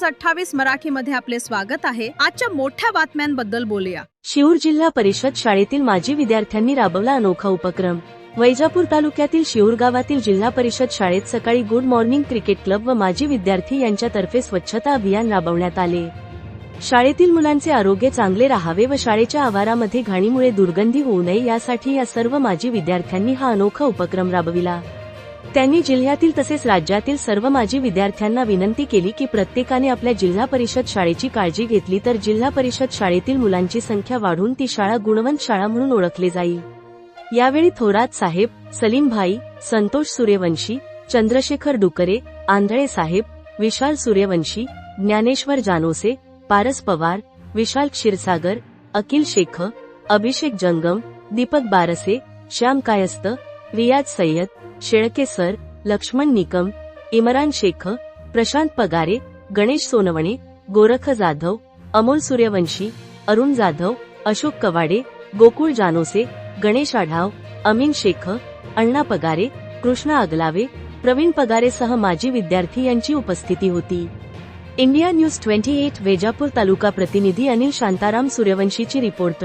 News 28 मराठीमध्ये आपले स्वागत आहे। आजच्या मोठ्या बातम्यांबद्दल बोलूया। शिऊर जिल्हा परिषद शाळेतील माजी विद्यार्थ्यांनी राबवला अनोखा उपक्रम। वैजापूर तालुक्यातील शिऊर गावातील जिल्हा परिषद शाळेत सकाळी गुड मॉर्निंग क्रिकेट क्लब व माजी विद्यार्थी यांच्यातर्फे स्वच्छता अभियान राबवण्यात आले। शाळेतील मुलांचे आरोग्य चांगले राहावे व शाळेच्या आवारामध्ये घाणीमुळे दुर्गंधी होऊ नये यासाठी या सर्व माजी विद्यार्थ्यांनी हा अनोखा उपक्रम राबविला। त्यांनी जिल्ह्यातील तसेच राज्यातील सर्व माजी विद्यार्थ्यांना विनंती केली की प्रत्येकाने आपल्या जिल्हा परिषद शाळेची काळजी घेतली तर जिल्हा परिषद शाळेतील मुलांची संख्या वाढून ती शाळा गुणवंत शाळा म्हणून ओळखली जाईल। यावेळी थोरात साहेब, सलीम भाई, संतोष सूर्यवंशी, चंद्रशेखर डुकरे, आंधळे साहेब, विशाल सूर्यवंशी, ज्ञानेश्वर जानोसे, पारस पवार, विशाल क्षीरसागर, अकिल शेख, अभिषेक जंगम, दीपक बारसे, श्याम कायस्त, रियाज सय्यद, शेळके सर, लक्ष्मण निकम, इमरान शेख, प्रशांत पगारे, गणेश सोनवणे, गोरख जाधव, अमोल सूर्यवंशी, अरुण जाधव, अशोक कवाडे, गोकुळ जानोसे, गणेश आढाव, अमीन शेख, अण्णा पगारे, कृष्णा अगलावे, प्रवीण पगारेसह माजी विद्यार्थी यांची उपस्थिती होती। इंडिया न्यूज 28 वैजापूर तालुका प्रतिनिधी अनिल शांताराम सूर्यवंशीची रिपोर्ट।